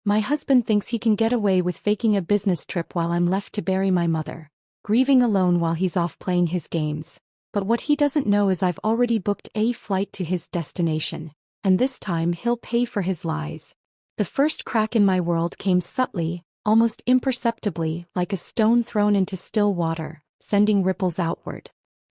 My husband thinks he can get away with faking a business trip while I'm left to bury my mother, grieving alone while he's off playing his games. But what he doesn't know is I've already booked a flight to his destination, and this time he'll pay for his lies. The first crack in my world came subtly, almost imperceptibly, like a stone thrown into still water, sending ripples outward.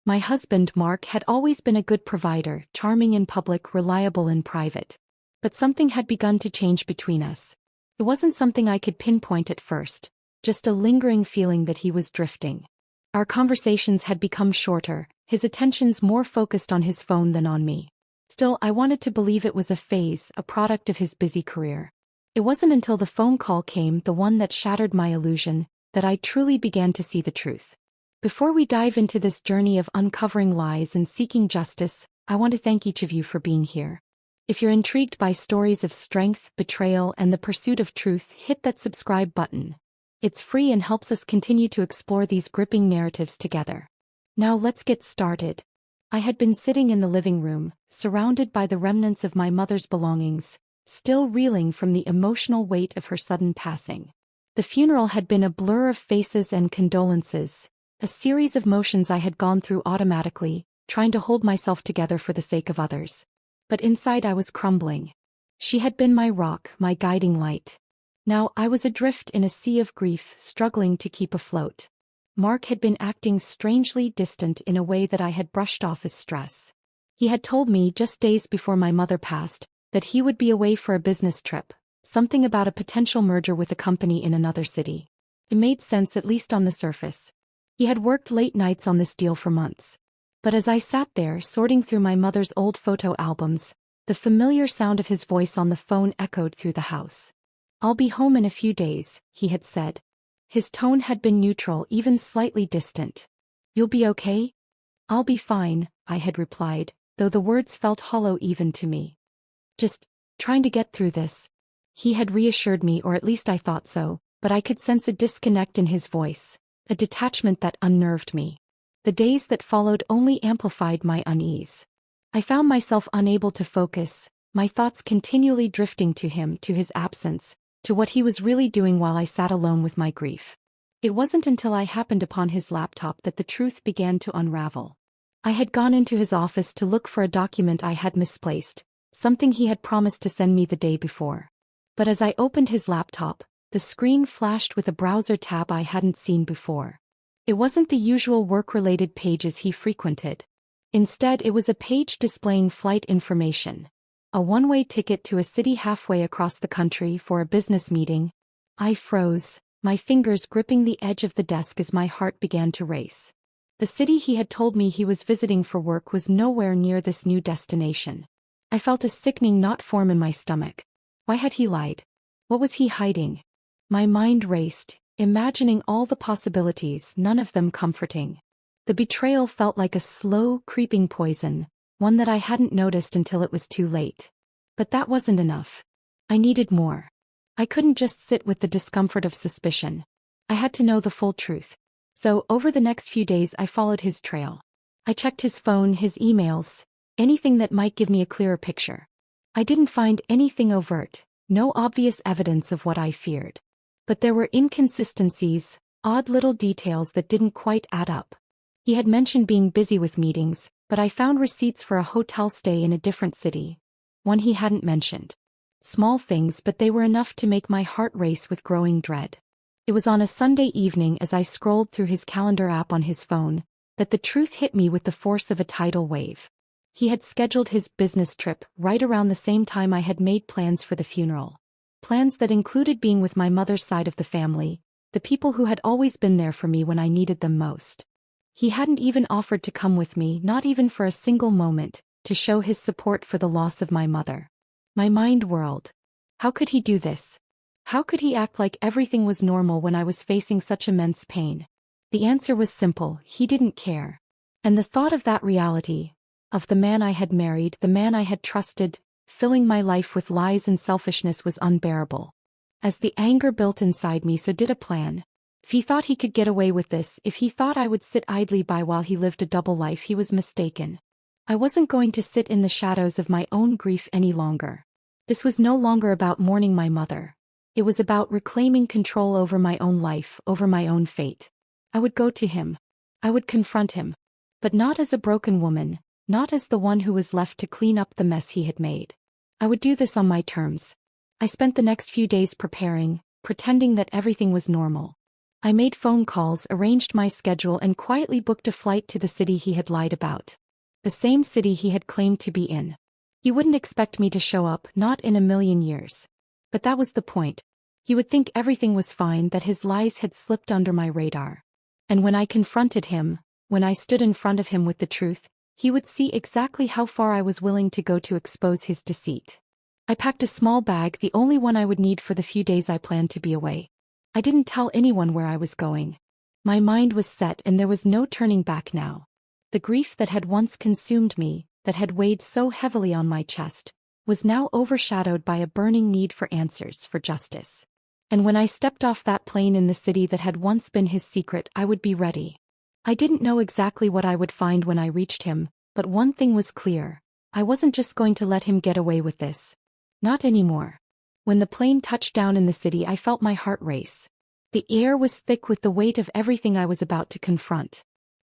My husband, Mark, had always been a good provider, charming in public, reliable in private. But something had begun to change between us. It wasn't something I could pinpoint at first, just a lingering feeling that he was drifting. Our conversations had become shorter, his attentions more focused on his phone than on me. Still, I wanted to believe it was a phase, a product of his busy career. It wasn't until the phone call came, the one that shattered my illusion, that I truly began to see the truth. Before we dive into this journey of uncovering lies and seeking justice, I want to thank each of you for being here. If you're intrigued by stories of strength, betrayal, and the pursuit of truth, hit that subscribe button. It's free and helps us continue to explore these gripping narratives together. Now let's get started. I had been sitting in the living room, surrounded by the remnants of my mother's belongings, still reeling from the emotional weight of her sudden passing. The funeral had been a blur of faces and condolences, a series of motions I had gone through automatically, trying to hold myself together for the sake of others. But inside I was crumbling. She had been my rock, my guiding light. Now I was adrift in a sea of grief, struggling to keep afloat. Mark had been acting strangely distant in a way that I had brushed off as stress. He had told me just days before my mother passed that he would be away for a business trip, something about a potential merger with a company in another city. It made sense, at least on the surface. He had worked late nights on this deal for months. But as I sat there sorting through my mother's old photo albums, the familiar sound of his voice on the phone echoed through the house. "I'll be home in a few days," he had said. His tone had been neutral, even slightly distant. "You'll be okay?" "I'll be fine," I had replied, though the words felt hollow even to me. "Just trying to get through this." He had reassured me, or at least I thought so, but I could sense a disconnect in his voice, a detachment that unnerved me. The days that followed only amplified my unease. I found myself unable to focus, my thoughts continually drifting to him, to his absence, to what he was really doing while I sat alone with my grief. It wasn't until I happened upon his laptop that the truth began to unravel. I had gone into his office to look for a document I had misplaced, something he had promised to send me the day before. But as I opened his laptop, the screen flashed with a browser tab I hadn't seen before. It wasn't the usual work-related pages he frequented. Instead, it was a page displaying flight information. A one-way ticket to a city halfway across the country for a business meeting. I froze, my fingers gripping the edge of the desk as my heart began to race. The city he had told me he was visiting for work was nowhere near this new destination. I felt a sickening knot form in my stomach. Why had he lied? What was he hiding? My mind raced, imagining all the possibilities, none of them comforting. The betrayal felt like a slow, creeping poison, one that I hadn't noticed until it was too late. But that wasn't enough. I needed more. I couldn't just sit with the discomfort of suspicion. I had to know the full truth. So, over the next few days I followed his trail. I checked his phone, his emails, anything that might give me a clearer picture. I didn't find anything overt, no obvious evidence of what I feared. But there were inconsistencies, odd little details that didn't quite add up. He had mentioned being busy with meetings, but I found receipts for a hotel stay in a different city, one he hadn't mentioned. Small things, but they were enough to make my heart race with growing dread. It was on a Sunday evening, as I scrolled through his calendar app on his phone, that the truth hit me with the force of a tidal wave. He had scheduled his business trip right around the same time I had made plans for the funeral. Plans that included being with my mother's side of the family, the people who had always been there for me when I needed them most. He hadn't even offered to come with me, not even for a single moment, to show his support for the loss of my mother. My mind whirled. How could he do this? How could he act like everything was normal when I was facing such immense pain? The answer was simple: he didn't care. And the thought of that reality, of the man I had married, the man I had trusted, filling my life with lies and selfishness, was unbearable. As the anger built inside me, so did a plan. If he thought he could get away with this, if he thought I would sit idly by while he lived a double life, he was mistaken. I wasn't going to sit in the shadows of my own grief any longer. This was no longer about mourning my mother. It was about reclaiming control over my own life, over my own fate. I would go to him. I would confront him. But not as a broken woman, not as the one who was left to clean up the mess he had made. I would do this on my terms. I spent the next few days preparing, pretending that everything was normal. I made phone calls, arranged my schedule, and quietly booked a flight to the city he had lied about. The same city he had claimed to be in. He wouldn't expect me to show up, not in a million years. But that was the point. He would think everything was fine, that his lies had slipped under my radar. And when I confronted him, when I stood in front of him with the truth, he would see exactly how far I was willing to go to expose his deceit. I packed a small bag, the only one I would need for the few days I planned to be away. I didn't tell anyone where I was going. My mind was set and there was no turning back now. The grief that had once consumed me, that had weighed so heavily on my chest, was now overshadowed by a burning need for answers, for justice. And when I stepped off that plane in the city that had once been his secret, I would be ready. I didn't know exactly what I would find when I reached him, but one thing was clear. I wasn't just going to let him get away with this. Not anymore. When the plane touched down in the city, I felt my heart race. The air was thick with the weight of everything I was about to confront.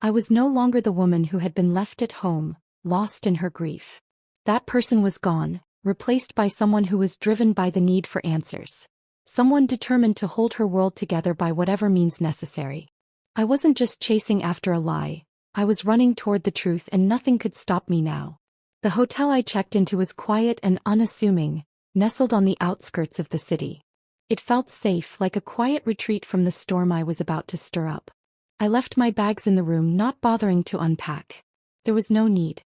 I was no longer the woman who had been left at home, lost in her grief. That person was gone, replaced by someone who was driven by the need for answers. Someone determined to hold her world together by whatever means necessary. I wasn't just chasing after a lie, I was running toward the truth, and nothing could stop me now. The hotel I checked into was quiet and unassuming, nestled on the outskirts of the city. It felt safe, like a quiet retreat from the storm I was about to stir up. I left my bags in the room, not bothering to unpack. There was no need.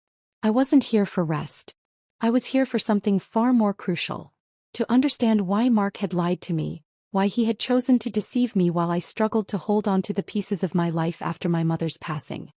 I wasn't here for rest. I was here for something far more crucial. To understand why Mark had lied to me, why he had chosen to deceive me while I struggled to hold on to the pieces of my life after my mother's passing.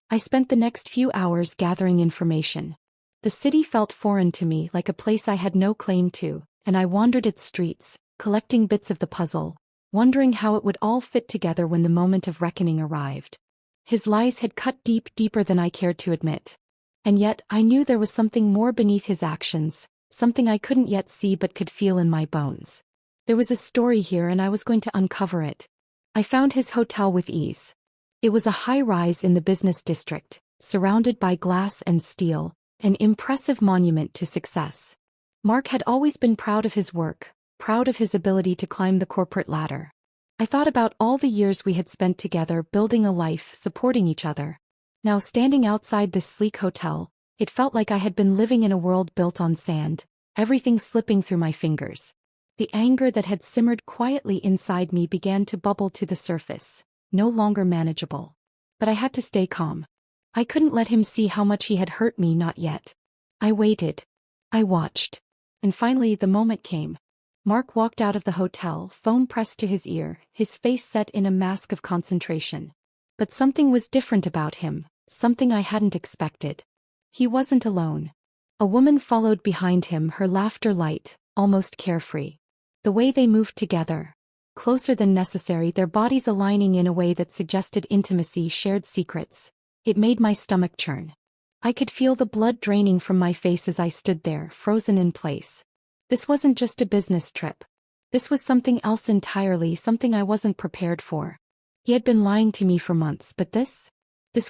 I spent the next few hours gathering information. The city felt foreign to me, like a place I had no claim to, and I wandered its streets, collecting bits of the puzzle, wondering how it would all fit together when the moment of reckoning arrived. His lies had cut deeper than I cared to admit. And yet, I knew there was something more beneath his actions, something I couldn't yet see but could feel in my bones. There was a story here and I was going to uncover it. I found his hotel with ease. It was a high-rise in the business district, surrounded by glass and steel, an impressive monument to success. Mark had always been proud of his work, proud of his ability to climb the corporate ladder. I thought about all the years we had spent together, building a life, supporting each other. Now, standing outside this sleek hotel, it felt like I had been living in a world built on sand, everything slipping through my fingers. The anger that had simmered quietly inside me began to bubble to the surface, no longer manageable. But I had to stay calm. I couldn't let him see how much he had hurt me, not yet. I waited. I watched. And finally the moment came. Mark walked out of the hotel, phone pressed to his ear, his face set in a mask of concentration. But something was different about him, something I hadn't expected. He wasn't alone. A woman followed behind him, her laughter light, almost carefree. The way they moved together, closer than necessary, their bodies aligning in a way that suggested intimacy, shared secrets. It made my stomach churn. I could feel the blood draining from my face as I stood there, frozen in place. This wasn't just a business trip. This was something else entirely, something I wasn't prepared for. He had been lying to me for months, but this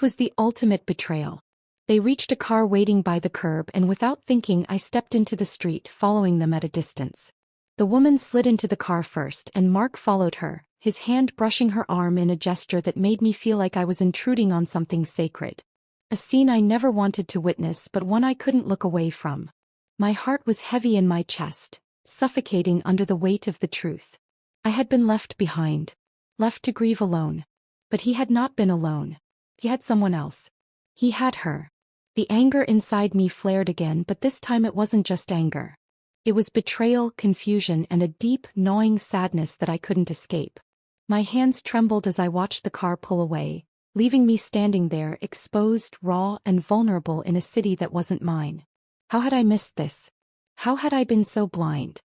was the ultimate betrayal. They reached a car waiting by the curb, and without thinking I stepped into the street, following them at a distance. The woman slid into the car first, and Mark followed her, his hand brushing her arm in a gesture that made me feel like I was intruding on something sacred. A scene I never wanted to witness, but one I couldn't look away from. My heart was heavy in my chest, suffocating under the weight of the truth. I had been left behind, left to grieve alone. But he had not been alone. He had someone else. He had her. The anger inside me flared again, but this time it wasn't just anger. It was betrayal, confusion, and a deep, gnawing sadness that I couldn't escape. My hands trembled as I watched the car pull away, leaving me standing there, exposed, raw, and vulnerable in a city that wasn't mine. How had I missed this? How had I been so blind?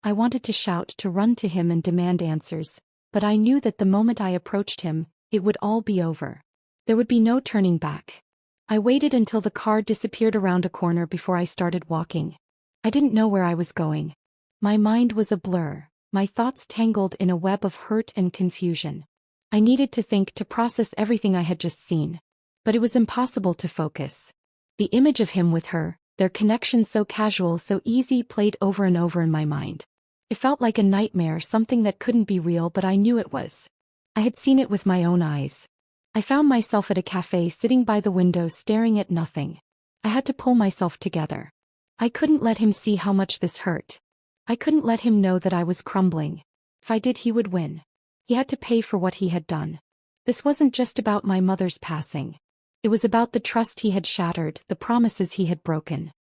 I wanted to shout, to run to him and demand answers, but I knew that the moment I approached him, it would all be over. There would be no turning back. I waited until the car disappeared around a corner before I started walking. I didn't know where I was going. My mind was a blur, my thoughts tangled in a web of hurt and confusion. I needed to think to process everything I had just seen. But it was impossible to focus. The image of him with her, their connection so casual, so easy, played over and over in my mind. It felt like a nightmare, something that couldn't be real, but I knew it was. I had seen it with my own eyes. I found myself at a cafe sitting by the window staring at nothing. I had to pull myself together. I couldn't let him see how much this hurt. I couldn't let him know that I was crumbling. If I did, he would win. He had to pay for what he had done. This wasn't just about my mother's passing. It was about the trust he had shattered, the promises he had broken.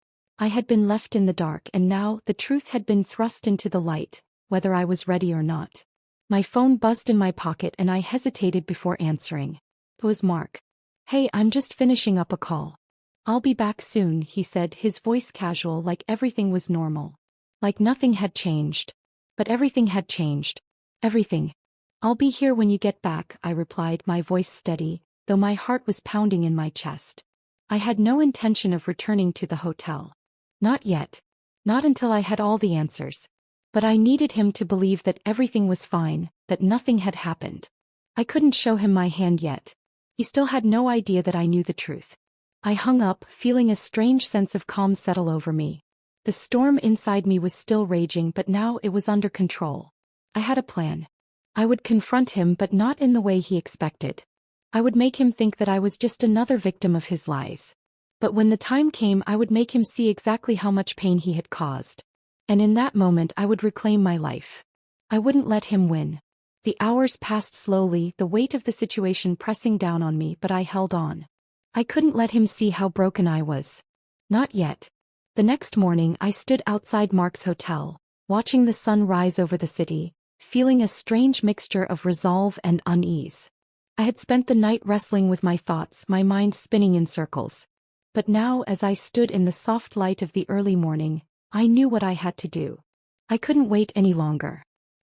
I had been left in the dark, and now the truth had been thrust into the light, whether I was ready or not. My phone buzzed in my pocket and I hesitated before answering. It was Mark. "Hey, I'm just finishing up a call. I'll be back soon," he said, his voice casual, like everything was normal. Like nothing had changed. But everything had changed. Everything. "I'll be here when you get back," I replied, my voice steady, though my heart was pounding in my chest. I had no intention of returning to the hotel. Not yet. Not until I had all the answers. But I needed him to believe that everything was fine, that nothing had happened. I couldn't show him my hand yet. He still had no idea that I knew the truth. I hung up, feeling a strange sense of calm settle over me. The storm inside me was still raging, but now it was under control. I had a plan. I would confront him, but not in the way he expected. I would make him think that I was just another victim of his lies. But when the time came, I would make him see exactly how much pain he had caused. And in that moment I would reclaim my life. I wouldn't let him win. The hours passed slowly, the weight of the situation pressing down on me, but I held on. I couldn't let him see how broken I was. Not yet. The next morning I stood outside Mark's hotel, watching the sun rise over the city, feeling a strange mixture of resolve and unease. I had spent the night wrestling with my thoughts, my mind spinning in circles. But now, as I stood in the soft light of the early morning, I knew what I had to do. I couldn't wait any longer.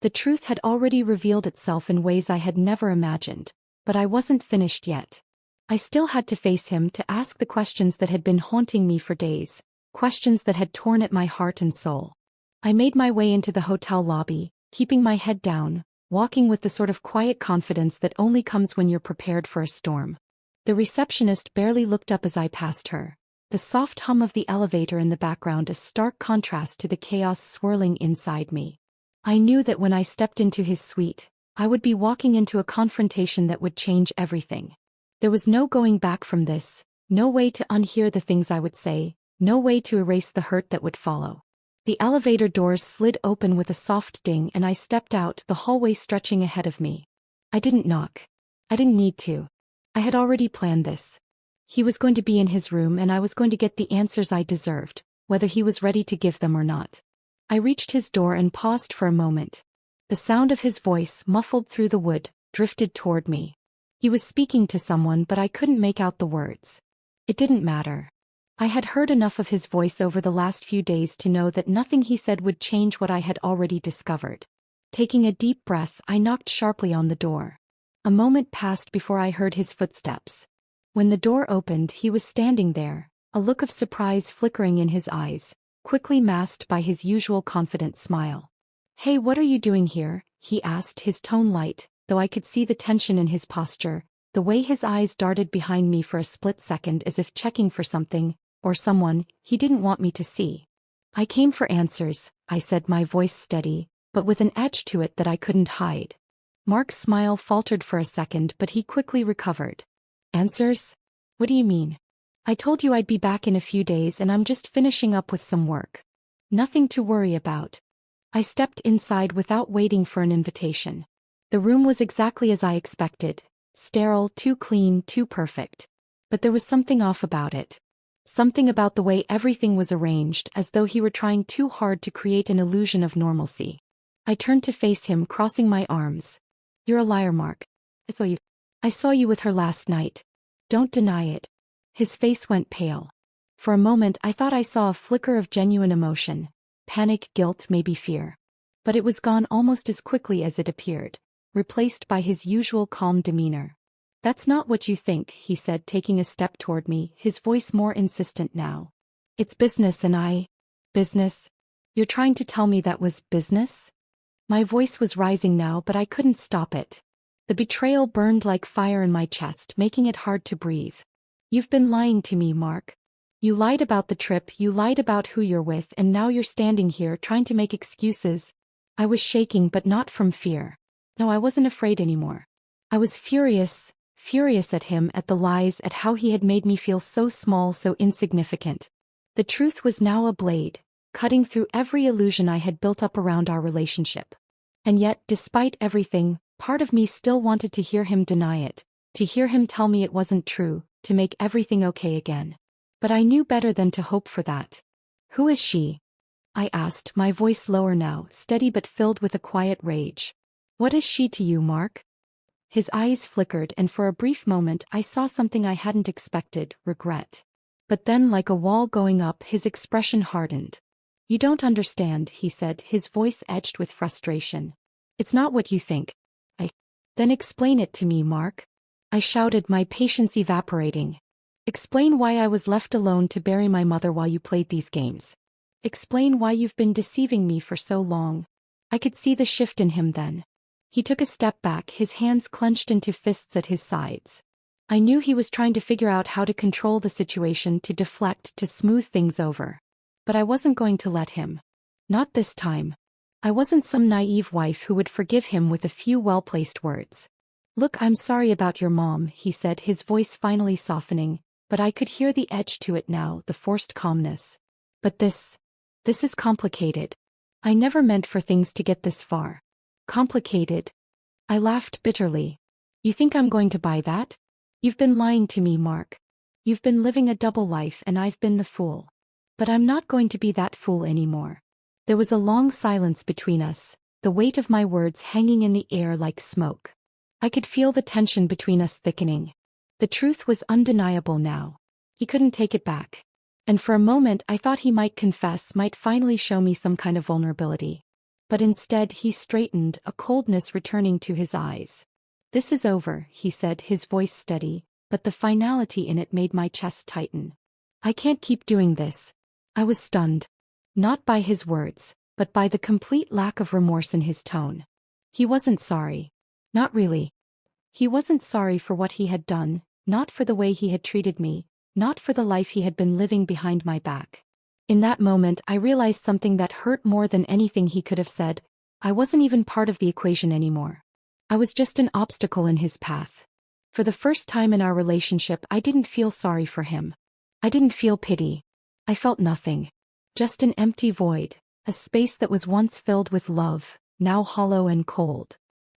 The truth had already revealed itself in ways I had never imagined, but I wasn't finished yet. I still had to face him, to ask the questions that had been haunting me for days, questions that had torn at my heart and soul. I made my way into the hotel lobby, keeping my head down, walking with the sort of quiet confidence that only comes when you're prepared for a storm. The receptionist barely looked up as I passed her. The soft hum of the elevator in the background a stark contrast to the chaos swirling inside me. I knew that when I stepped into his suite, I would be walking into a confrontation that would change everything. There was no going back from this, no way to unhear the things I would say, no way to erase the hurt that would follow. The elevator doors slid open with a soft ding and I stepped out, the hallway stretching ahead of me. I didn't knock. I didn't need to. I had already planned this. He was going to be in his room and I was going to get the answers I deserved, whether he was ready to give them or not. I reached his door and paused for a moment. The sound of his voice, muffled through the wood, drifted toward me. He was speaking to someone, but I couldn't make out the words. It didn't matter. I had heard enough of his voice over the last few days to know that nothing he said would change what I had already discovered. Taking a deep breath, I knocked sharply on the door. A moment passed before I heard his footsteps. When the door opened, he was standing there, a look of surprise flickering in his eyes, quickly masked by his usual confident smile. "Hey, what are you doing here?" he asked, his tone light, though I could see the tension in his posture, the way his eyes darted behind me for a split second as if checking for something, or someone, he didn't want me to see. "I came for answers," I said, my voice steady, but with an edge to it that I couldn't hide. Mark's smile faltered for a second, but he quickly recovered. "Answers? What do you mean?" "I told you I'd be back in a few days and I'm just finishing up with some work. Nothing to worry about." I stepped inside without waiting for an invitation. The room was exactly as I expected, sterile, too clean, too perfect. But there was something off about it. Something about the way everything was arranged, as though he were trying too hard to create an illusion of normalcy. I turned to face him, crossing my arms. "You're a liar, Mark. I saw you with her last night. Don't deny it." His face went pale. For a moment I thought I saw a flicker of genuine emotion. Panic, guilt, maybe fear. But it was gone almost as quickly as it appeared, replaced by his usual calm demeanor. "That's not what you think," he said, taking a step toward me, his voice more insistent now. "It's business and I..." "Business? You're trying to tell me that was business?" My voice was rising now, but I couldn't stop it. The betrayal burned like fire in my chest, making it hard to breathe. You've been lying to me, Mark. You lied about the trip, you lied about who you're with, and now you're standing here trying to make excuses. I was shaking, but not from fear. No, I wasn't afraid anymore. I was furious at him, at the lies, at how he had made me feel so small, so insignificant. The truth was now a blade, cutting through every illusion I had built up around our relationship. And yet, despite everything, part of me still wanted to hear him deny it, to hear him tell me it wasn't true, to make everything okay again. But I knew better than to hope for that. Who is she? I asked, my voice lower now, steady but filled with a quiet rage. What is she to you, Mark? His eyes flickered, and for a brief moment I saw something I hadn't expected, regret. But then, like a wall going up, his expression hardened. You don't understand, he said, his voice edged with frustration. It's not what you think. Then explain it to me, Mark. I shouted, my patience evaporating. Explain why I was left alone to bury my mother while you played these games. Explain why you've been deceiving me for so long. I could see the shift in him then. He took a step back, his hands clenched into fists at his sides. I knew he was trying to figure out how to control the situation, to deflect, to smooth things over. But I wasn't going to let him. Not this time. I wasn't some naive wife who would forgive him with a few well-placed words. Look, I'm sorry about your mom, he said, his voice finally softening, but I could hear the edge to it now, the forced calmness. But this is complicated. I never meant for things to get this far. Complicated. I laughed bitterly. You think I'm going to buy that? You've been lying to me, Mark. You've been living a double life, and I've been the fool. But I'm not going to be that fool anymore. There was a long silence between us, the weight of my words hanging in the air like smoke. I could feel the tension between us thickening. The truth was undeniable now. He couldn't take it back. And for a moment I thought he might confess, might finally show me some kind of vulnerability. But instead he straightened, a coldness returning to his eyes. This is over, he said, his voice steady, but the finality in it made my chest tighten. I can't keep doing this. I was stunned. Not by his words, but by the complete lack of remorse in his tone. He wasn't sorry. Not really. He wasn't sorry for what he had done, not for the way he had treated me, not for the life he had been living behind my back. In that moment I realized something that hurt more than anything he could have said. I wasn't even part of the equation anymore. I was just an obstacle in his path. For the first time in our relationship I didn't feel sorry for him. I didn't feel pity. I felt nothing. Just an empty void, a space that was once filled with love, now hollow and cold.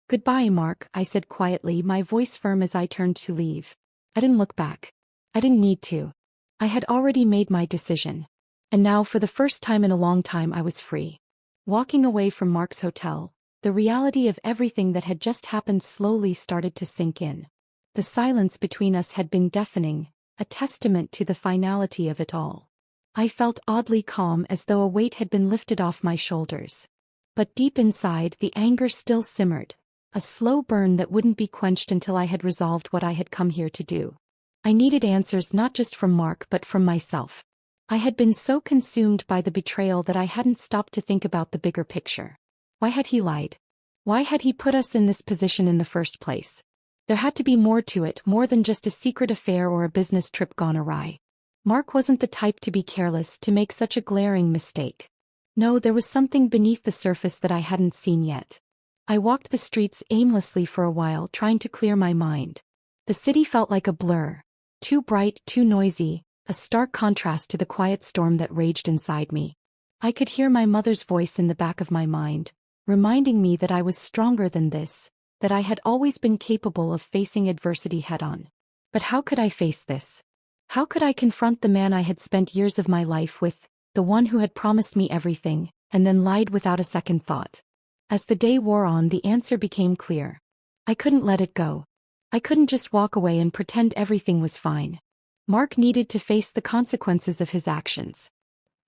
Goodbye, Mark, I said quietly, my voice firm as I turned to leave. I didn't look back. I didn't need to. I had already made my decision. And now, for the first time in a long time, I was free. Walking away from Mark's hotel, the reality of everything that had just happened slowly started to sink in. The silence between us had been deafening, a testament to the finality of it all. I felt oddly calm, as though a weight had been lifted off my shoulders. But deep inside, the anger still simmered, a slow burn that wouldn't be quenched until I had resolved what I had come here to do. I needed answers, not just from Mark but from myself. I had been so consumed by the betrayal that I hadn't stopped to think about the bigger picture. Why had he lied? Why had he put us in this position in the first place? There had to be more to it, more than just a secret affair or a business trip gone awry. Mark wasn't the type to be careless, to make such a glaring mistake. No, there was something beneath the surface that I hadn't seen yet. I walked the streets aimlessly for a while, trying to clear my mind. The city felt like a blur. Too bright, too noisy, a stark contrast to the quiet storm that raged inside me. I could hear my mother's voice in the back of my mind, reminding me that I was stronger than this, that I had always been capable of facing adversity head-on. But how could I face this? How could I confront the man I had spent years of my life with, the one who had promised me everything, and then lied without a second thought? As the day wore on, the answer became clear. I couldn't let it go. I couldn't just walk away and pretend everything was fine. Mark needed to face the consequences of his actions.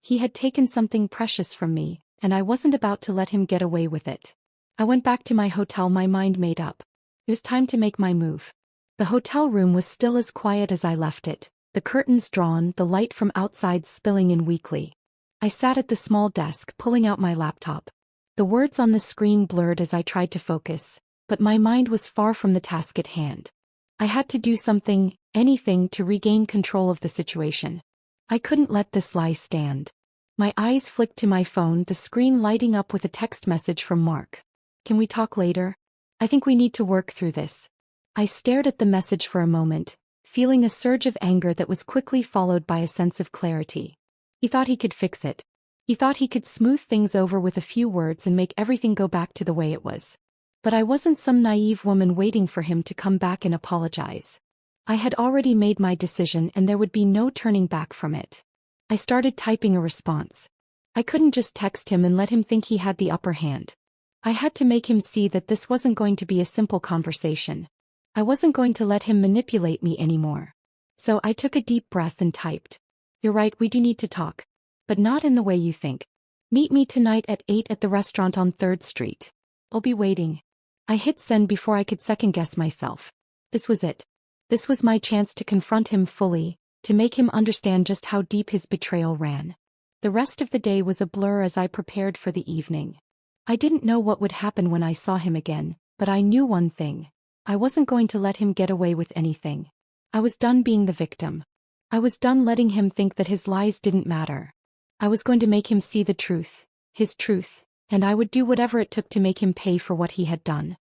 He had taken something precious from me, and I wasn't about to let him get away with it. I went back to my hotel, my mind made up. It was time to make my move. The hotel room was still as quiet as I left it, the curtains drawn, the light from outside spilling in weakly. I sat at the small desk, pulling out my laptop. The words on the screen blurred as I tried to focus, but my mind was far from the task at hand. I had to do something, anything to regain control of the situation. I couldn't let this lie stand. My eyes flicked to my phone, the screen lighting up with a text message from Mark. "Can we talk later? I think we need to work through this." I stared at the message for a moment, feeling a surge of anger that was quickly followed by a sense of clarity. He thought he could fix it. He thought he could smooth things over with a few words and make everything go back to the way it was. But I wasn't some naive woman waiting for him to come back and apologize. I had already made my decision and there would be no turning back from it. I started typing a response. I couldn't just text him and let him think he had the upper hand. I had to make him see that this wasn't going to be a simple conversation. I wasn't going to let him manipulate me anymore. So I took a deep breath and typed. "You're right, we do need to talk. But not in the way you think. Meet me tonight at 8 at the restaurant on 3rd Street. I'll be waiting." I hit send before I could second-guess myself. This was it. This was my chance to confront him fully, to make him understand just how deep his betrayal ran. The rest of the day was a blur as I prepared for the evening. I didn't know what would happen when I saw him again, but I knew one thing. I wasn't going to let him get away with anything. I was done being the victim. I was done letting him think that his lies didn't matter. I was going to make him see the truth, his truth, and I would do whatever it took to make him pay for what he had done.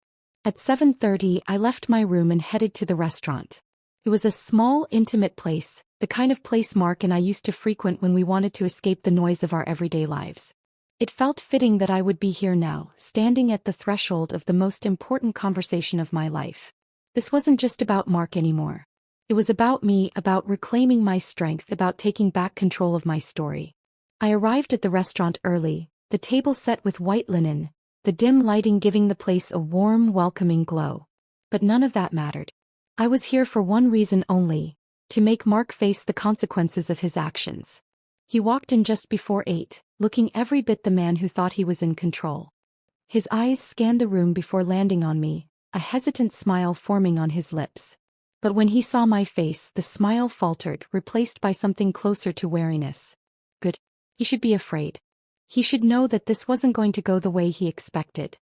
At 7:30, I left my room and headed to the restaurant. It was a small, intimate place, the kind of place Mark and I used to frequent when we wanted to escape the noise of our everyday lives. It felt fitting that I would be here now, standing at the threshold of the most important conversation of my life. This wasn't just about Mark anymore. It was about me, about reclaiming my strength, about taking back control of my story. I arrived at the restaurant early, the table set with white linen, the dim lighting giving the place a warm, welcoming glow. But none of that mattered. I was here for one reason only, to make Mark face the consequences of his actions. He walked in just before 8, looking every bit the man who thought he was in control. His eyes scanned the room before landing on me, a hesitant smile forming on his lips. But when he saw my face, the smile faltered, replaced by something closer to wariness. Good. He should be afraid. He should know that this wasn't going to go the way he expected.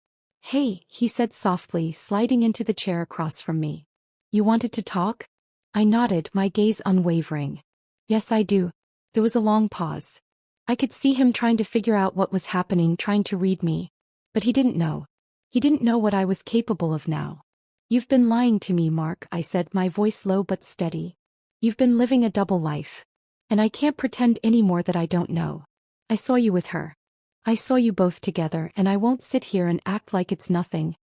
"Hey," he said softly, sliding into the chair across from me. "You wanted to talk?" I nodded, my gaze unwavering. "Yes, I do." There was a long pause. I could see him trying to figure out what was happening, trying to read me. But he didn't know. He didn't know what I was capable of now. "You've been lying to me, Mark," I said, my voice low but steady. "You've been living a double life. And I can't pretend anymore that I don't know. I saw you with her. I saw you both together, and I won't sit here and act like it's nothing."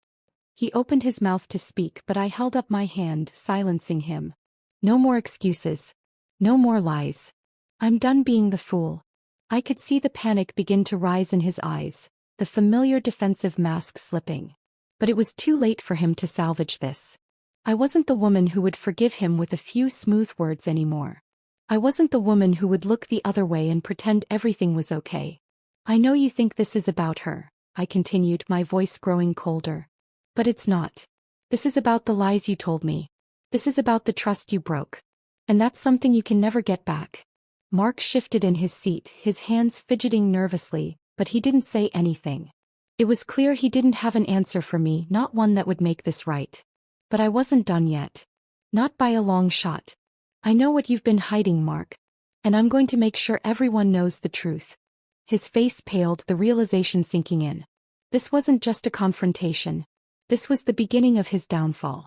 He opened his mouth to speak, but I held up my hand, silencing him. "No more excuses. No more lies. I'm done being the fool." I could see the panic begin to rise in his eyes, the familiar defensive mask slipping. But it was too late for him to salvage this. I wasn't the woman who would forgive him with a few smooth words anymore. I wasn't the woman who would look the other way and pretend everything was okay. "I know you think this is about her," I continued, my voice growing colder. "But it's not. This is about the lies you told me. This is about the trust you broke. And that's something you can never get back." Mark shifted in his seat, his hands fidgeting nervously, but he didn't say anything. It was clear he didn't have an answer for me, not one that would make this right. But I wasn't done yet. Not by a long shot. "I know what you've been hiding, Mark. And I'm going to make sure everyone knows the truth." His face paled, the realization sinking in. This wasn't just a confrontation. This was the beginning of his downfall.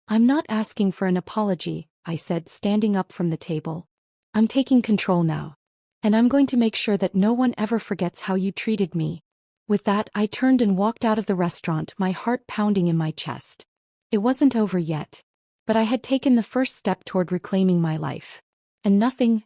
"I'm not asking for an apology," I said, standing up from the table. "I'm taking control now. And I'm going to make sure that no one ever forgets how you treated me." With that, I turned and walked out of the restaurant, my heart pounding in my chest. It wasn't over yet. But I had taken the first step toward reclaiming my life. And nothing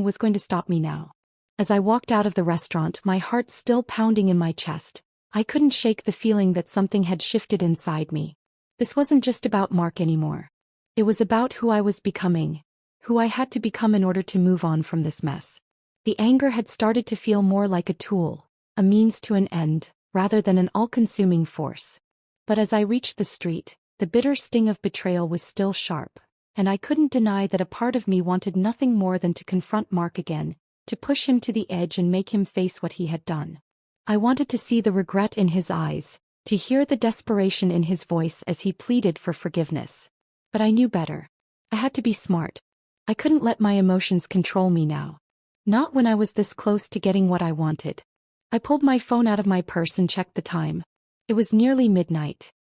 was going to stop me now. As I walked out of the restaurant, my heart still pounding in my chest, I couldn't shake the feeling that something had shifted inside me. This wasn't just about Mark anymore. It was about who I was becoming, who I had to become in order to move on from this mess. The anger had started to feel more like a tool, a means to an end, rather than an all-consuming force. But as I reached the street, the bitter sting of betrayal was still sharp, and I couldn't deny that a part of me wanted nothing more than to confront Mark again, to push him to the edge and make him face what he had done. I wanted to see the regret in his eyes, to hear the desperation in his voice as he pleaded for forgiveness. But I knew better. I had to be smart. I couldn't let my emotions control me now. Not when I was this close to getting what I wanted. I pulled my phone out of my purse and checked the time. It was nearly midnight.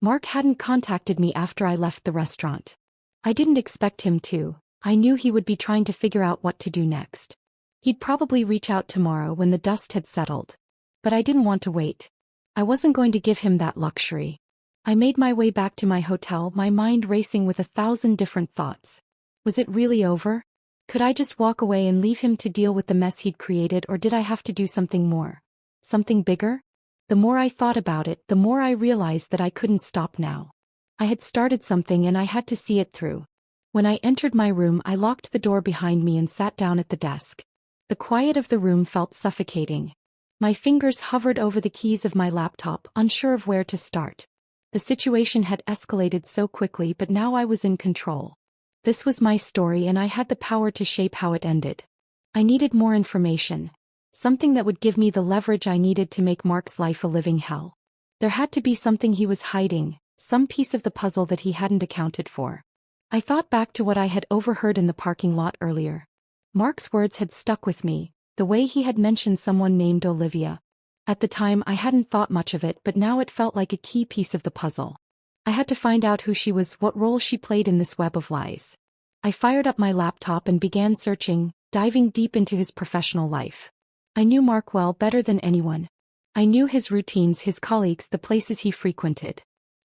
Mark hadn't contacted me after I left the restaurant. I didn't expect him to. I knew he would be trying to figure out what to do next. He'd probably reach out tomorrow when the dust had settled. But I didn't want to wait. I wasn't going to give him that luxury. I made my way back to my hotel, my mind racing with 1,000 different thoughts. Was it really over? Could I just walk away and leave him to deal with the mess he'd created, or did I have to do something more? Something bigger? The more I thought about it, the more I realized that I couldn't stop now. I had started something and I had to see it through. When I entered my room, I locked the door behind me and sat down at the desk. The quiet of the room felt suffocating. My fingers hovered over the keys of my laptop, unsure of where to start. The situation had escalated so quickly, but now I was in control. This was my story and I had the power to shape how it ended. I needed more information. Something that would give me the leverage I needed to make Mark's life a living hell. There had to be something he was hiding, some piece of the puzzle that he hadn't accounted for. I thought back to what I had overheard in the parking lot earlier. Mark's words had stuck with me, the way he had mentioned someone named Olivia. At the time I hadn't thought much of it, but now it felt like a key piece of the puzzle. I had to find out who she was, what role she played in this web of lies. I fired up my laptop and began searching, diving deep into his professional life. I knew Mark well, better than anyone. I knew his routines, his colleagues, the places he frequented.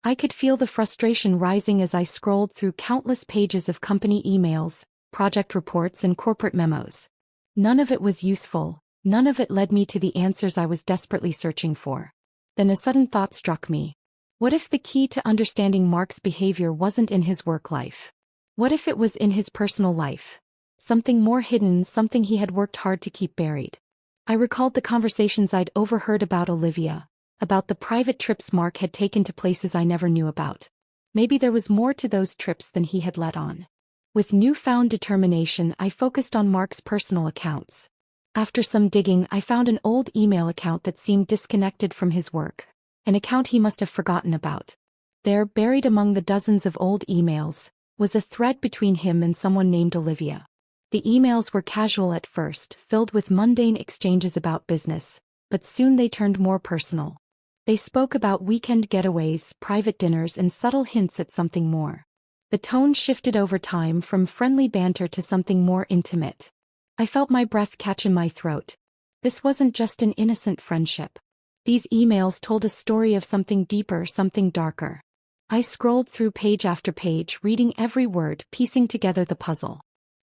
I could feel the frustration rising as I scrolled through countless pages of company emails, project reports, and corporate memos. None of it was useful, none of it led me to the answers I was desperately searching for. Then a sudden thought struck me. What if the key to understanding Mark's behavior wasn't in his work life? What if it was in his personal life? Something more hidden, something he had worked hard to keep buried. I recalled the conversations I'd overheard about Olivia, about the private trips Mark had taken to places I never knew about. Maybe there was more to those trips than he had let on. With newfound determination, I focused on Mark's personal accounts. After some digging, I found an old email account that seemed disconnected from his work. An account he must have forgotten about. There, buried among the dozens of old emails, was a thread between him and someone named Olivia. The emails were casual at first, filled with mundane exchanges about business, but soon they turned more personal. They spoke about weekend getaways, private dinners, and subtle hints at something more. The tone shifted over time from friendly banter to something more intimate. I felt my breath catch in my throat. This wasn't just an innocent friendship. These emails told a story of something deeper, something darker. I scrolled through page after page, reading every word, piecing together the puzzle.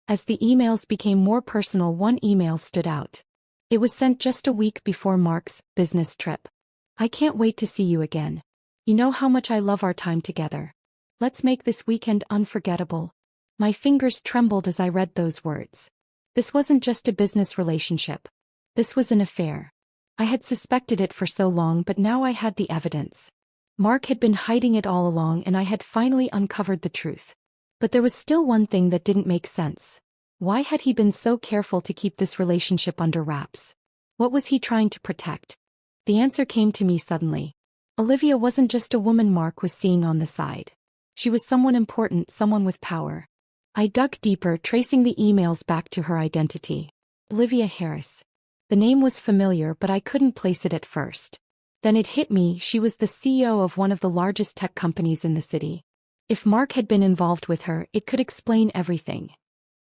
As the emails became more personal, one email stood out. It was sent just a week before Mark's business trip. "I can't wait to see you again. You know how much I love our time together. Let's make this weekend unforgettable." My fingers trembled as I read those words. This wasn't just a business relationship. This was an affair. I had suspected it for so long, but now I had the evidence. Mark had been hiding it all along, and I had finally uncovered the truth. But there was still one thing that didn't make sense. Why had he been so careful to keep this relationship under wraps? What was he trying to protect? The answer came to me suddenly. Olivia wasn't just a woman Mark was seeing on the side. She was someone important, someone with power. I dug deeper, tracing the emails back to her identity. Olivia Harris. The name was familiar, but I couldn't place it at first. Then it hit me, she was the CEO of one of the largest tech companies in the city. If Mark had been involved with her, it could explain everything.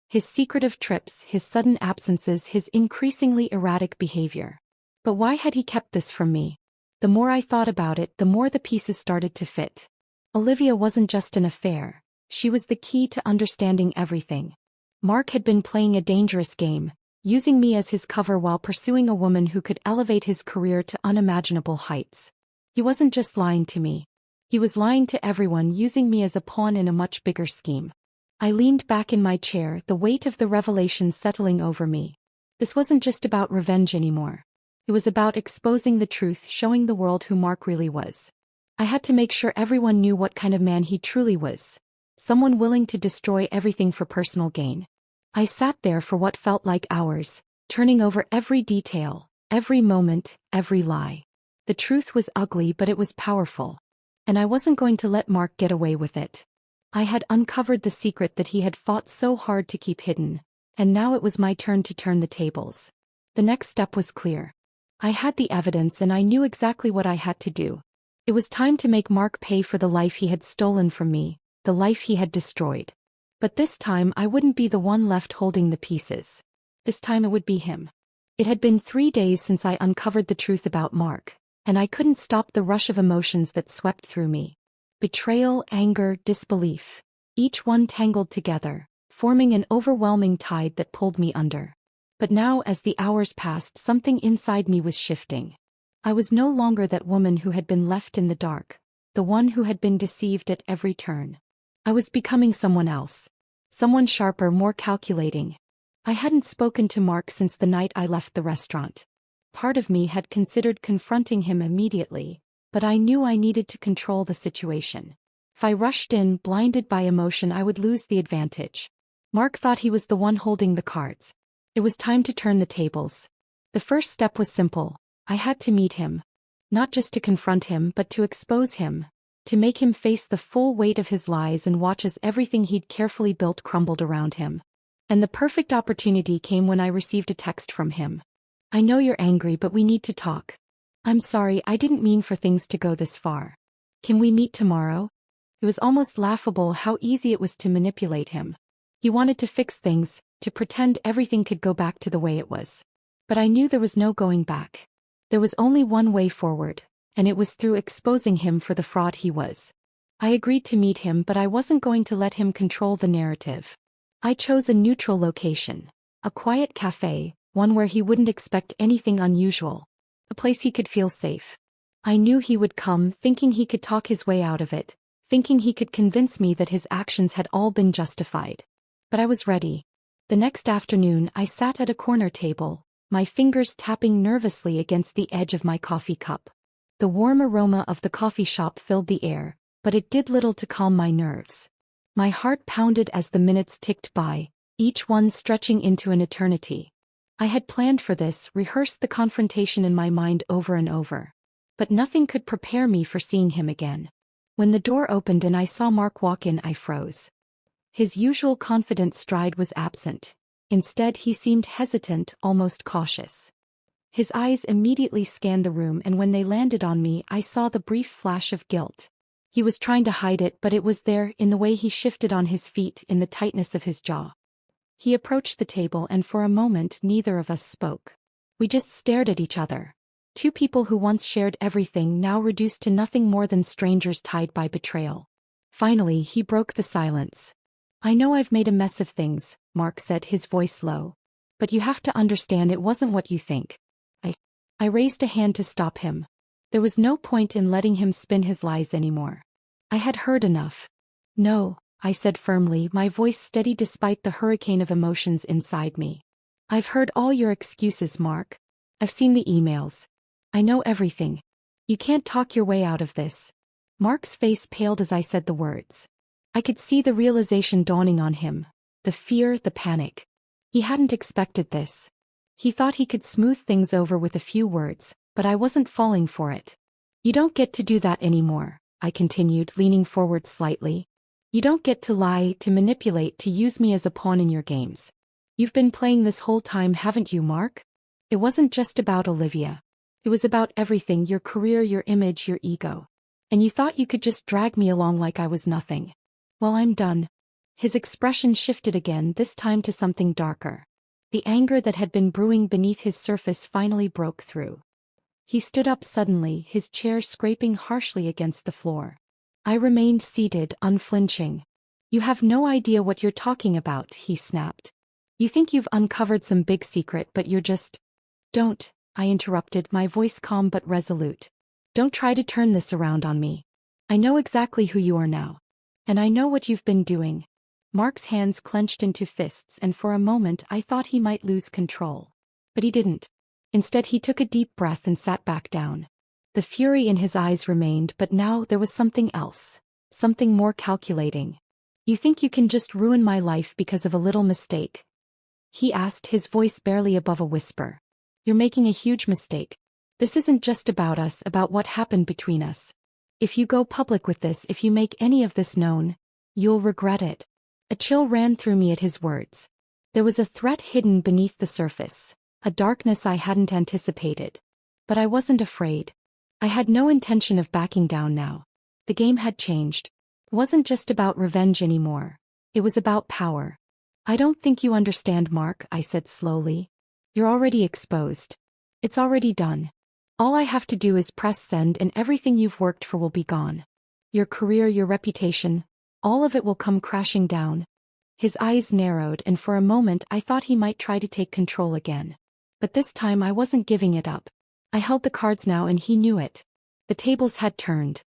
His secretive trips, his sudden absences, his increasingly erratic behavior. But why had he kept this from me? The more I thought about it, the more the pieces started to fit. Olivia wasn't just an affair. She was the key to understanding everything. Mark had been playing a dangerous game, using me as his cover while pursuing a woman who could elevate his career to unimaginable heights. He wasn't just lying to me. He was lying to everyone, using me as a pawn in a much bigger scheme. I leaned back in my chair, the weight of the revelation settling over me. This wasn't just about revenge anymore. It was about exposing the truth, showing the world who Mark really was. I had to make sure everyone knew what kind of man he truly was. Someone willing to destroy everything for personal gain. I sat there for what felt like hours, turning over every detail, Every moment, every lie. The truth was ugly, but it was powerful. And I wasn't going to let Mark get away with it. I had uncovered the secret that he had fought so hard to keep hidden, and now it was my turn to turn the tables. The next step was clear. I had the evidence and I knew exactly what I had to do. It was time to make Mark pay for the life he had stolen from me, the life he had destroyed. But this time I wouldn't be the one left holding the pieces. This time it would be him. It had been 3 days since I uncovered the truth about Mark, and I couldn't stop the rush of emotions that swept through me. Betrayal, anger, disbelief. Each one tangled together, forming an overwhelming tide that pulled me under. But now as the hours passed, something inside me was shifting. I was no longer that woman who had been left in the dark, the one who had been deceived at every turn. I was becoming someone else. Someone sharper, more calculating. I hadn't spoken to Mark since the night I left the restaurant. Part of me had considered confronting him immediately, but I knew I needed to control the situation. If I rushed in, blinded by emotion, I would lose the advantage. Mark thought he was the one holding the cards. It was time to turn the tables. The first step was simple. I had to meet him. Not just to confront him, but to expose him. To make him face the full weight of his lies and watch as everything he'd carefully built crumbled around him. And the perfect opportunity came when I received a text from him. "I know you're angry, but we need to talk. I'm sorry, I didn't mean for things to go this far. Can we meet tomorrow?" It was almost laughable how easy it was to manipulate him. He wanted to fix things, to pretend everything could go back to the way it was. But I knew there was no going back. There was only one way forward, and it was through exposing him for the fraud he was. I agreed to meet him, but I wasn't going to let him control the narrative. I chose a neutral location, a quiet cafe, one where he wouldn't expect anything unusual, a place he could feel safe. I knew he would come, thinking he could talk his way out of it, thinking he could convince me that his actions had all been justified. But I was ready. The next afternoon I sat at a corner table, my fingers tapping nervously against the edge of my coffee cup. The warm aroma of the coffee shop filled the air, but it did little to calm my nerves. My heart pounded as the minutes ticked by, each one stretching into an eternity. I had planned for this, rehearsed the confrontation in my mind over and over. But nothing could prepare me for seeing him again. When the door opened and I saw Mark walk in, I froze. His usual confident stride was absent. Instead, he seemed hesitant, almost cautious. His eyes immediately scanned the room, and when they landed on me, I saw the brief flash of guilt. He was trying to hide it, but it was there, in the way he shifted on his feet, in the tightness of his jaw. He approached the table, and for a moment neither of us spoke. We just stared at each other. Two people who once shared everything, now reduced to nothing more than strangers tied by betrayal. Finally, he broke the silence. "I know I've made a mess of things," Mark said, his voice low. "But you have to understand it wasn't what you think." I raised a hand to stop him. There was no point in letting him spin his lies anymore. I had heard enough. "No," I said firmly, my voice steady despite the hurricane of emotions inside me. "I've heard all your excuses, Mark. I've seen the emails. I know everything. You can't talk your way out of this." Mark's face paled as I said the words. I could see the realization dawning on him. The fear, the panic. He hadn't expected this. He thought he could smooth things over with a few words, but I wasn't falling for it. "You don't get to do that anymore," I continued, leaning forward slightly. "You don't get to lie, to manipulate, to use me as a pawn in your games. You've been playing this whole time, haven't you, Mark? It wasn't just about Olivia. It was about everything, your career, your image, your ego. And you thought you could just drag me along like I was nothing. Well, I'm done." His expression shifted again, this time to something darker. The anger that had been brewing beneath his surface finally broke through. He stood up suddenly, his chair scraping harshly against the floor. I remained seated, unflinching. "You have no idea what you're talking about," he snapped. "You think you've uncovered some big secret, but you're just—" "Don't," I interrupted, my voice calm but resolute. "Don't try to turn this around on me. I know exactly who you are now. And I know what you've been doing." Mark's hands clenched into fists, and for a moment I thought he might lose control. But he didn't. Instead, he took a deep breath and sat back down. The fury in his eyes remained, but now there was something else. Something more calculating. "You think you can just ruin my life because of a little mistake?" he asked, his voice barely above a whisper. You're making a huge mistake. This isn't just about us, about what happened between us. If you go public with this, if you make any of this known, you'll regret it. A chill ran through me at his words. There was a threat hidden beneath the surface, a darkness I hadn't anticipated. But I wasn't afraid. I had no intention of backing down now. The game had changed. It wasn't just about revenge anymore. It was about power. I don't think you understand, Mark, I said slowly. You're already exposed. It's already done. All I have to do is press send and everything you've worked for will be gone. Your career, your reputation, all of it will come crashing down. His eyes narrowed, and for a moment I thought he might try to take control again. But this time I wasn't giving it up. I held the cards now, and he knew it. The tables had turned.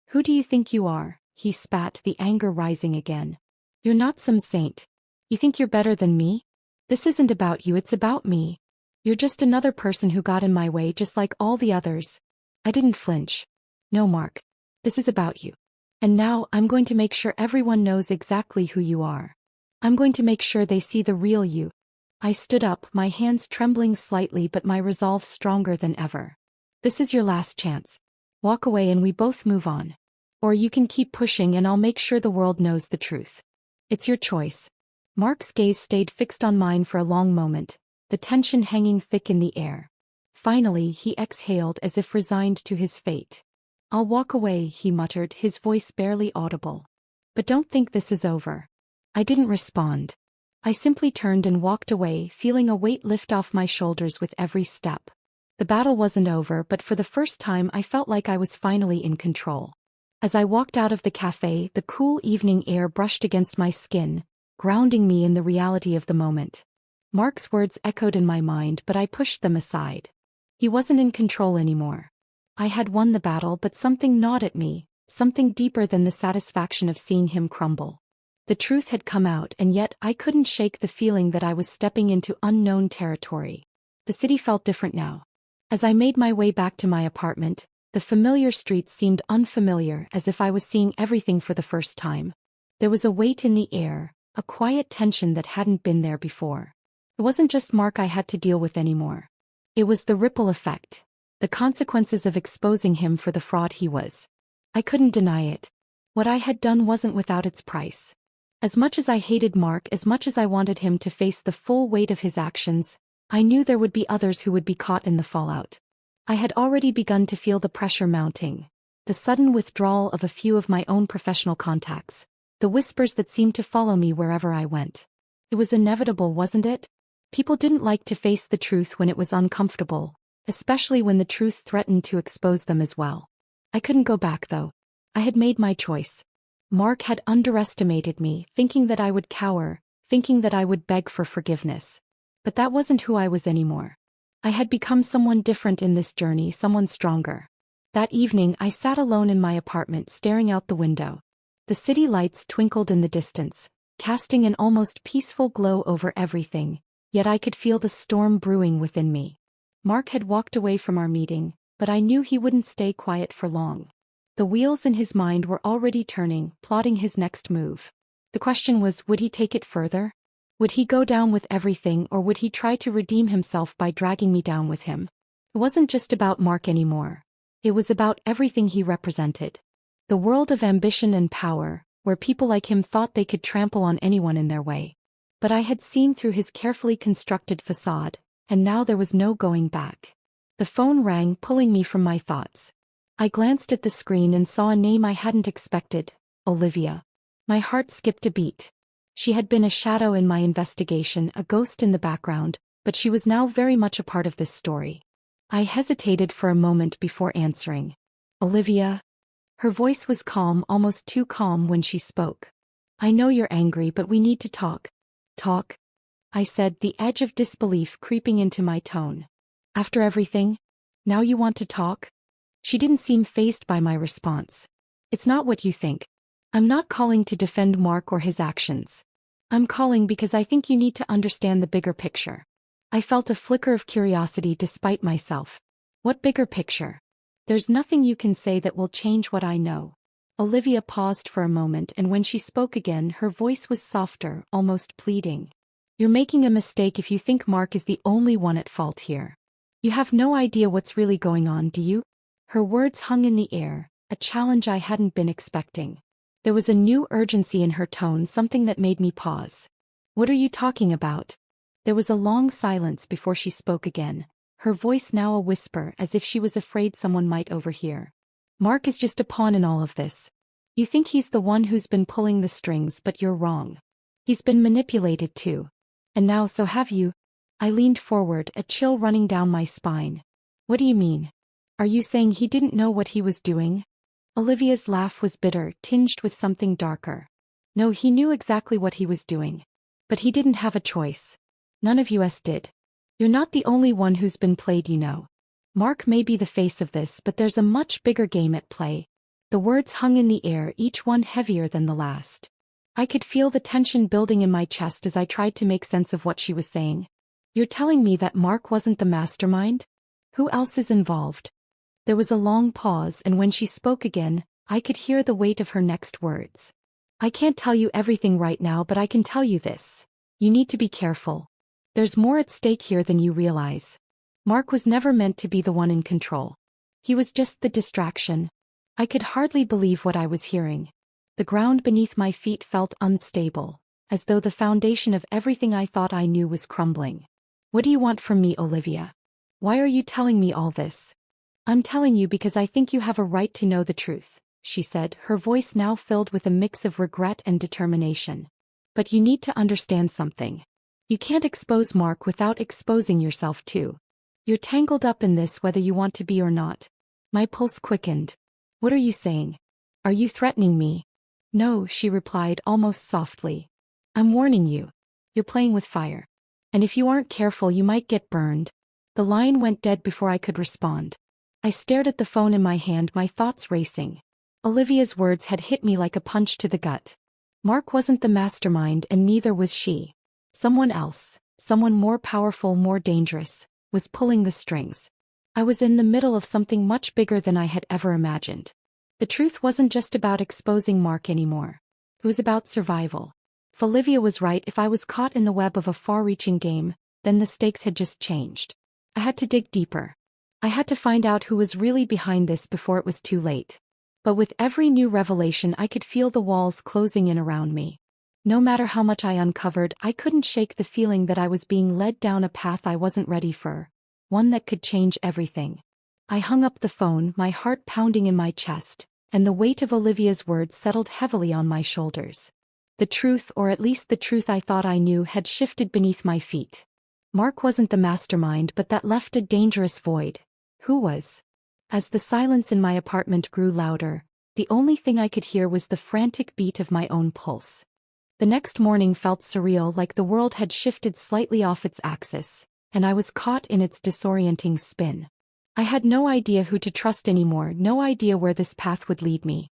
Who do you think you are? He spat, the anger rising again. You're not some saint. You think you're better than me? This isn't about you, it's about me. You're just another person who got in my way, just like all the others. I didn't flinch. No, Mark. This is about you. And now I'm going to make sure everyone knows exactly who you are. I'm going to make sure they see the real you. I stood up, my hands trembling slightly but my resolve stronger than ever. This is your last chance. Walk away and we both move on. Or you can keep pushing and I'll make sure the world knows the truth. It's your choice. Mark's gaze stayed fixed on mine for a long moment, the tension hanging thick in the air. Finally, he exhaled as if resigned to his fate. I'll walk away, he muttered, his voice barely audible. But don't think this is over. I didn't respond. I simply turned and walked away, feeling a weight lift off my shoulders with every step. The battle wasn't over, but for the first time I felt like I was finally in control. As I walked out of the cafe, the cool evening air brushed against my skin, grounding me in the reality of the moment. Mark's words echoed in my mind, but I pushed them aside. He wasn't in control anymore. I had won the battle, but something gnawed at me, something deeper than the satisfaction of seeing him crumble. The truth had come out, and yet I couldn't shake the feeling that I was stepping into unknown territory. The city felt different now. As I made my way back to my apartment, the familiar streets seemed unfamiliar, as if I was seeing everything for the first time. There was a weight in the air, a quiet tension that hadn't been there before. It wasn't just Mark I had to deal with anymore. It was the ripple effect, the consequences of exposing him for the fraud he was. I couldn't deny it. What I had done wasn't without its price. As much as I hated Mark, as much as I wanted him to face the full weight of his actions, I knew there would be others who would be caught in the fallout. I had already begun to feel the pressure mounting, the sudden withdrawal of a few of my own professional contacts, the whispers that seemed to follow me wherever I went. It was inevitable, wasn't it? People didn't like to face the truth when it was uncomfortable, especially when the truth threatened to expose them as well. I couldn't go back, though. I had made my choice. Mark had underestimated me, thinking that I would cower, thinking that I would beg for forgiveness. But that wasn't who I was anymore. I had become someone different in this journey, someone stronger. That evening I sat alone in my apartment, staring out the window. The city lights twinkled in the distance, casting an almost peaceful glow over everything, yet I could feel the storm brewing within me. Mark had walked away from our meeting, but I knew he wouldn't stay quiet for long. The wheels in his mind were already turning, plotting his next move. The question was, would he take it further? Would he go down with everything, or would he try to redeem himself by dragging me down with him? It wasn't just about Mark anymore. It was about everything he represented. The world of ambition and power, where people like him thought they could trample on anyone in their way. But I had seen through his carefully constructed facade, and now there was no going back. The phone rang, pulling me from my thoughts. I glanced at the screen and saw a name I hadn't expected, Olivia. My heart skipped a beat. She had been a shadow in my investigation, a ghost in the background, but she was now very much a part of this story. I hesitated for a moment before answering. Olivia? Her voice was calm, almost too calm when she spoke. I know you're angry, but we need to talk. Talk? I said, the edge of disbelief creeping into my tone. After everything? Now you want to talk? She didn't seem fazed by my response. It's not what you think. I'm not calling to defend Mark or his actions. I'm calling because I think you need to understand the bigger picture. I felt a flicker of curiosity despite myself. What bigger picture? There's nothing you can say that will change what I know. Olivia paused for a moment, and when she spoke again, her voice was softer, almost pleading. You're making a mistake if you think Mark is the only one at fault here. You have no idea what's really going on, do you? Her words hung in the air, a challenge I hadn't been expecting. There was a new urgency in her tone, something that made me pause. What are you talking about? There was a long silence before she spoke again, her voice now a whisper as if she was afraid someone might overhear. Mark is just a pawn in all of this. You think he's the one who's been pulling the strings, but you're wrong. He's been manipulated too. And now so have you. I leaned forward, a chill running down my spine. What do you mean? Are you saying he didn't know what he was doing? Olivia's laugh was bitter, tinged with something darker. No, he knew exactly what he was doing. But he didn't have a choice. None of us did. You're not the only one who's been played, you know. Mark may be the face of this, but there's a much bigger game at play. The words hung in the air, each one heavier than the last. I could feel the tension building in my chest as I tried to make sense of what she was saying. You're telling me that Mark wasn't the mastermind? Who else is involved? There was a long pause, and when she spoke again, I could hear the weight of her next words. I can't tell you everything right now, but I can tell you this. You need to be careful. There's more at stake here than you realize. Mark was never meant to be the one in control. He was just the distraction. I could hardly believe what I was hearing. The ground beneath my feet felt unstable, as though the foundation of everything I thought I knew was crumbling. What do you want from me, Olivia? Why are you telling me all this? I'm telling you because I think you have a right to know the truth, she said, her voice now filled with a mix of regret and determination. But you need to understand something. You can't expose Mark without exposing yourself too. You're tangled up in this whether you want to be or not. My pulse quickened. What are you saying? Are you threatening me? No, she replied almost softly. I'm warning you. You're playing with fire. And if you aren't careful, you might get burned. The line went dead before I could respond. I stared at the phone in my hand, my thoughts racing. Olivia's words had hit me like a punch to the gut. Mark wasn't the mastermind, and neither was she. Someone else, someone more powerful, more dangerous, was pulling the strings. I was in the middle of something much bigger than I had ever imagined. The truth wasn't just about exposing Mark anymore. It was about survival. If Olivia was right, if I was caught in the web of a far-reaching game, then the stakes had just changed. I had to dig deeper. I had to find out who was really behind this before it was too late. But with every new revelation, I could feel the walls closing in around me. No matter how much I uncovered, I couldn't shake the feeling that I was being led down a path I wasn't ready for, one that could change everything. I hung up the phone, my heart pounding in my chest, and the weight of Olivia's words settled heavily on my shoulders. The truth, or at least the truth I thought I knew, had shifted beneath my feet. Mark wasn't the mastermind, but that left a dangerous void. Who was? As the silence in my apartment grew louder, the only thing I could hear was the frantic beat of my own pulse. The next morning felt surreal, like the world had shifted slightly off its axis, and I was caught in its disorienting spin. I had no idea who to trust anymore, no idea where this path would lead me.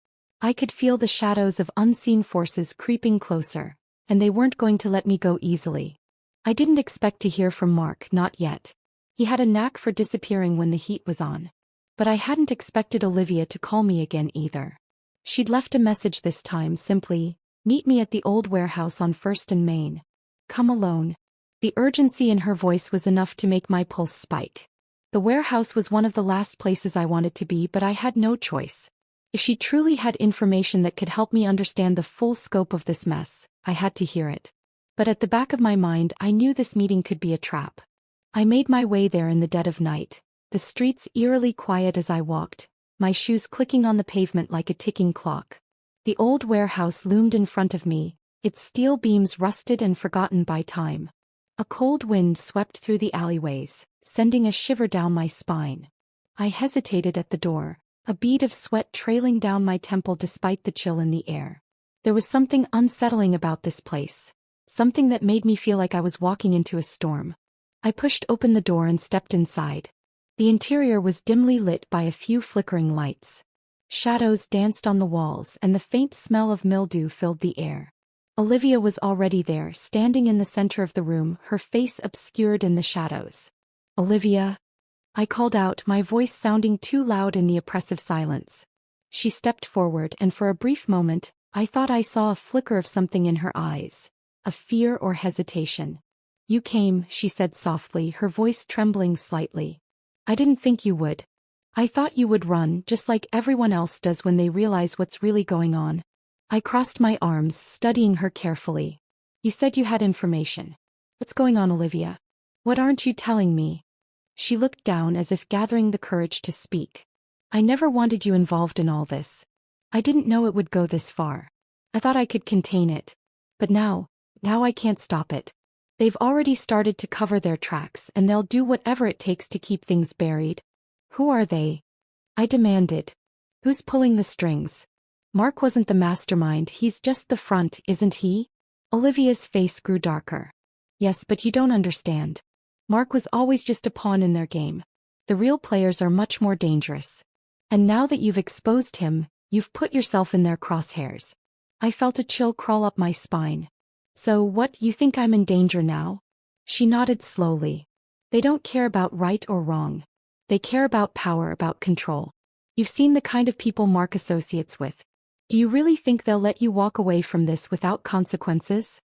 I could feel the shadows of unseen forces creeping closer, and they weren't going to let me go easily. I didn't expect to hear from Mark, not yet. He had a knack for disappearing when the heat was on. But I hadn't expected Olivia to call me again either. She'd left a message this time, simply, "Meet me at the old warehouse on 1st and Main. Come alone." The urgency in her voice was enough to make my pulse spike. The warehouse was one of the last places I wanted to be, but I had no choice. If she truly had information that could help me understand the full scope of this mess, I had to hear it. But at the back of my mind, I knew this meeting could be a trap. I made my way there in the dead of night, the streets eerily quiet as I walked, my shoes clicking on the pavement like a ticking clock. The old warehouse loomed in front of me, its steel beams rusted and forgotten by time. A cold wind swept through the alleyways, sending a shiver down my spine. I hesitated at the door, a bead of sweat trailing down my temple despite the chill in the air. There was something unsettling about this place, something that made me feel like I was walking into a storm. I pushed open the door and stepped inside. The interior was dimly lit by a few flickering lights. Shadows danced on the walls, and the faint smell of mildew filled the air. Olivia was already there, standing in the center of the room, her face obscured in the shadows. "Olivia?" I called out, my voice sounding too loud in the oppressive silence. She stepped forward, and for a brief moment, I thought I saw a flicker of something in her eyes, a fear or hesitation. "You came," she said softly, her voice trembling slightly. I didn't think you would. I thought you would run just like everyone else does when they realize what's really going on. I crossed my arms, studying her carefully. You said you had information. What's going on, Olivia? What aren't you telling me? She looked down as if gathering the courage to speak. I never wanted you involved in all this. I didn't know it would go this far. I thought I could contain it. But now I can't stop it. They've already started to cover their tracks and they'll do whatever it takes to keep things buried. Who are they? I demanded. Who's pulling the strings? Mark wasn't the mastermind, he's just the front, isn't he? Olivia's face grew darker. Yes, but you don't understand. Mark was always just a pawn in their game. The real players are much more dangerous. And now that you've exposed him, you've put yourself in their crosshairs. I felt a chill crawl up my spine. So what, you think I'm in danger now? She nodded slowly. They don't care about right or wrong. They care about power, about control. You've seen the kind of people Mark associates with. Do you really think they'll let you walk away from this without consequences?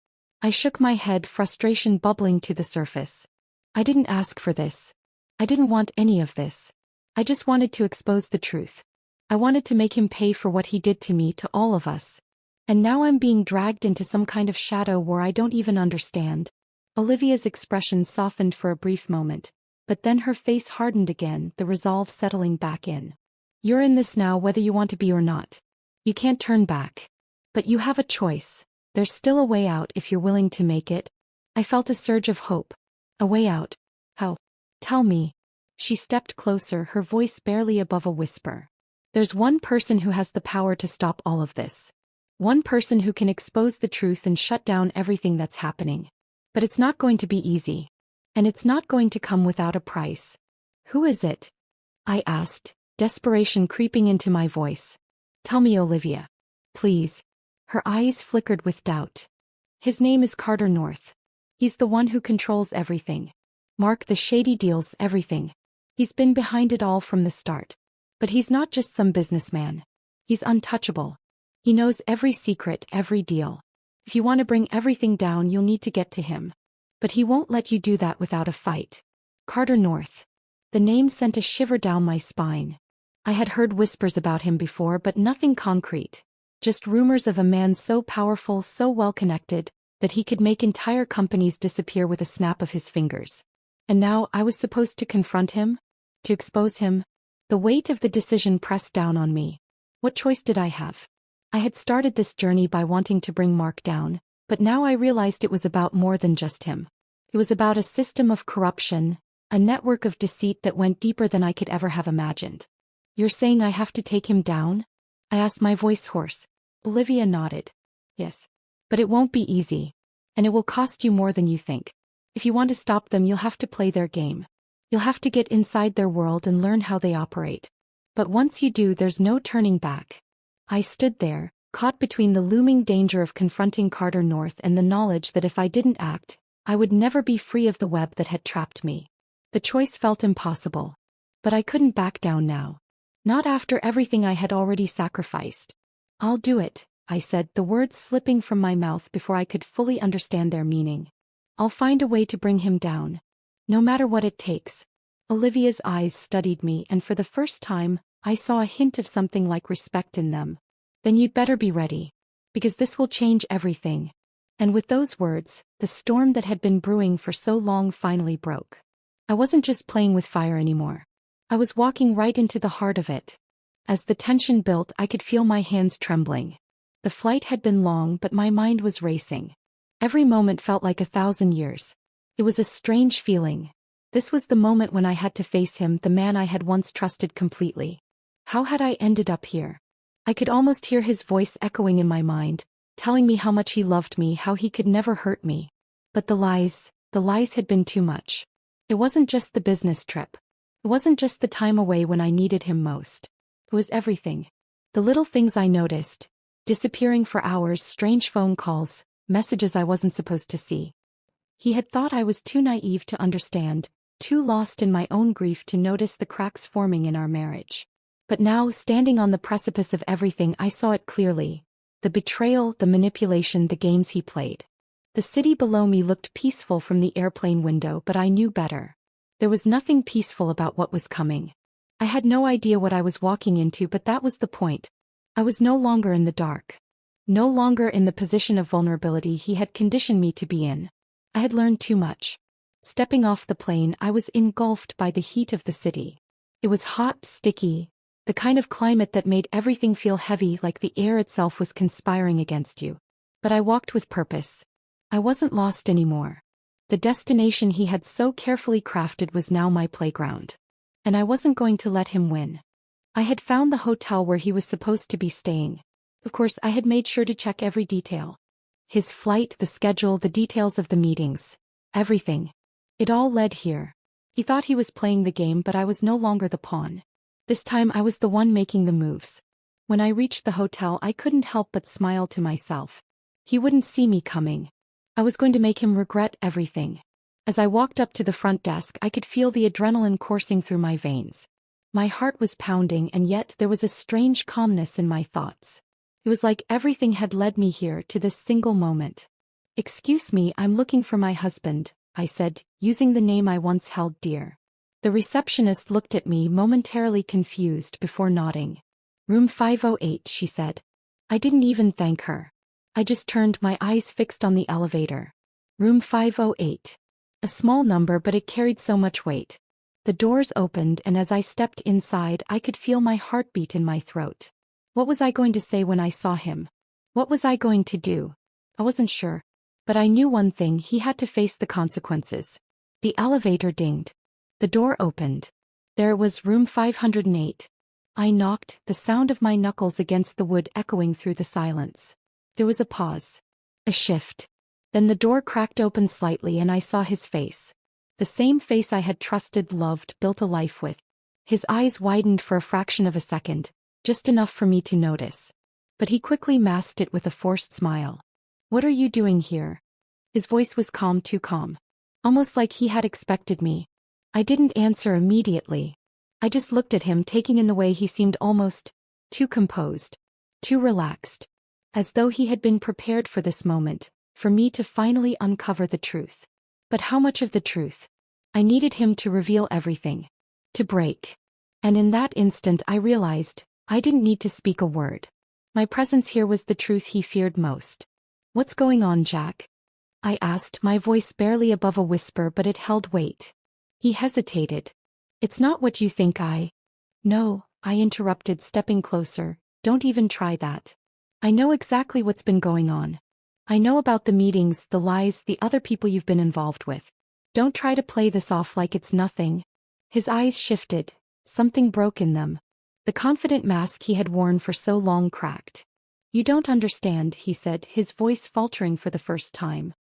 I shook my head, frustration bubbling to the surface. I didn't ask for this. I didn't want any of this. I just wanted to expose the truth. I wanted to make him pay for what he did to me, to all of us. And now I'm being dragged into some kind of shadow where I don't even understand. Olivia's expression softened for a brief moment, but then her face hardened again, the resolve settling back in. You're in this now whether you want to be or not. You can't turn back. But you have a choice. There's still a way out if you're willing to make it. I felt a surge of hope. A way out. How? Tell me. She stepped closer, her voice barely above a whisper. There's one person who has the power to stop all of this. One person who can expose the truth and shut down everything that's happening. But it's not going to be easy. And it's not going to come without a price. Who is it? I asked, desperation creeping into my voice. Tell me, Olivia. Please. Her eyes flickered with doubt. His name is Carter North. He's the one who controls everything. Mark, the shady deals, everything. He's been behind it all from the start. But he's not just some businessman. He's untouchable. He knows every secret, every deal. If you want to bring everything down, you'll need to get to him. But he won't let you do that without a fight. Carter North. The name sent a shiver down my spine. I had heard whispers about him before, but nothing concrete. Just rumors of a man so powerful, so well-connected, that he could make entire companies disappear with a snap of his fingers. And now I was supposed to confront him? To expose him? The weight of the decision pressed down on me. What choice did I have? I had started this journey by wanting to bring Mark down, but now I realized it was about more than just him. It was about a system of corruption, a network of deceit that went deeper than I could ever have imagined. You're saying I have to take him down? I asked, my voice hoarse. Olivia nodded. Yes. But it won't be easy. And it will cost you more than you think. If you want to stop them, you'll have to play their game. You'll have to get inside their world and learn how they operate. But once you do, there's no turning back. I stood there, caught between the looming danger of confronting Carter North and the knowledge that if I didn't act, I would never be free of the web that had trapped me. The choice felt impossible. But I couldn't back down now. Not after everything I had already sacrificed. I'll do it, I said, the words slipping from my mouth before I could fully understand their meaning. I'll find a way to bring him down. No matter what it takes. Olivia's eyes studied me, and for the first time, I saw a hint of something like respect in them. Then you'd better be ready. Because this will change everything. And with those words, the storm that had been brewing for so long finally broke. I wasn't just playing with fire anymore. I was walking right into the heart of it. As the tension built, I could feel my hands trembling. The flight had been long, but my mind was racing. Every moment felt like 1,000 years. It was a strange feeling. This was the moment when I had to face him, the man I had once trusted completely. How had I ended up here? I could almost hear his voice echoing in my mind, telling me how much he loved me, how he could never hurt me. But the lies had been too much. It wasn't just the business trip. It wasn't just the time away when I needed him most. It was everything. The little things I noticed. Disappearing for hours, strange phone calls, messages I wasn't supposed to see. He had thought I was too naive to understand, too lost in my own grief to notice the cracks forming in our marriage. But now, standing on the precipice of everything, I saw it clearly. The betrayal, the manipulation, the games he played. The city below me looked peaceful from the airplane window, but I knew better. There was nothing peaceful about what was coming. I had no idea what I was walking into, but that was the point. I was no longer in the dark. No longer in the position of vulnerability he had conditioned me to be in. I had learned too much. Stepping off the plane, I was engulfed by the heat of the city. It was hot, sticky, the kind of climate that made everything feel heavy, like the air itself was conspiring against you. But I walked with purpose. I wasn't lost anymore. The destination he had so carefully crafted was now my playground. And I wasn't going to let him win. I had found the hotel where he was supposed to be staying. Of course, I had made sure to check every detail. His flight, the schedule, the details of the meetings. Everything. It all led here. He thought he was playing the game, but I was no longer the pawn. This time I was the one making the moves. When I reached the hotel, I couldn't help but smile to myself. He wouldn't see me coming. I was going to make him regret everything. As I walked up to the front desk, I could feel the adrenaline coursing through my veins. My heart was pounding, and yet there was a strange calmness in my thoughts. It was like everything had led me here, to this single moment. "Excuse me, I'm looking for my husband," I said, using the name I once held dear. The receptionist looked at me, momentarily confused, before nodding. "Room 508, she said. I didn't even thank her. I just turned, my eyes fixed on the elevator. Room 508. A small number, but it carried so much weight. The doors opened, and as I stepped inside, I could feel my heartbeat in my throat. What was I going to say when I saw him? What was I going to do? I wasn't sure. But I knew one thing: he had to face the consequences. The elevator dinged. The door opened. There it was, room 508. I knocked, the sound of my knuckles against the wood echoing through the silence. There was a pause. A shift. Then the door cracked open slightly and I saw his face. The same face I had trusted, loved, built a life with. His eyes widened for a fraction of a second, just enough for me to notice. But he quickly masked it with a forced smile. "What are you doing here?" His voice was calm, too calm. Almost like he had expected me. I didn't answer immediately. I just looked at him, taking in the way he seemed, almost too composed, too relaxed. As though he had been prepared for this moment, for me to finally uncover the truth. But how much of the truth? I needed him to reveal everything. To break. And in that instant I realized, I didn't need to speak a word. My presence here was the truth he feared most. "What's going on, Jack?" I asked, my voice barely above a whisper, but it held weight. He hesitated. "It's not what you think." "No," I interrupted, stepping closer. "Don't even try that. I know exactly what's been going on. I know about the meetings, the lies, the other people you've been involved with. Don't try to play this off like it's nothing." His eyes shifted. Something broke in them. The confident mask he had worn for so long cracked. "You don't understand," he said, his voice faltering for the first time.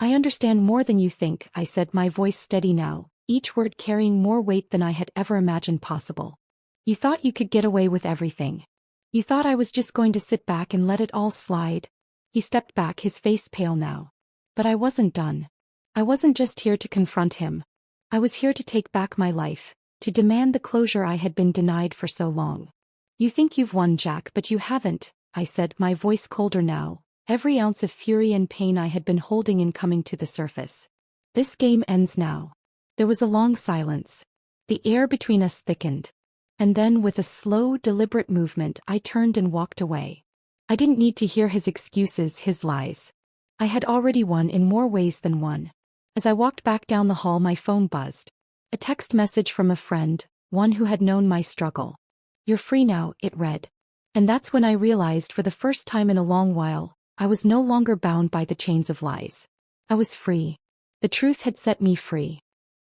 I understand more than you think," I said, my voice steady now, each word carrying more weight than I had ever imagined possible. "You thought you could get away with everything. You thought I was just going to sit back and let it all slide." He stepped back, his face pale now. But I wasn't done. I wasn't just here to confront him. I was here to take back my life, to demand the closure I had been denied for so long. "You think you've won, Jack, but you haven't," I said, my voice colder now, every ounce of fury and pain I had been holding in coming to the surface. "This game ends now." There was a long silence. The air between us thickened. And then, with a slow, deliberate movement, I turned and walked away. I didn't need to hear his excuses, his lies. I had already won in more ways than one. As I walked back down the hall, my phone buzzed. A text message from a friend, one who had known my struggle. "You're free now," it read. And that's when I realized, for the first time in a long while, I was no longer bound by the chains of lies. I was free. The truth had set me free.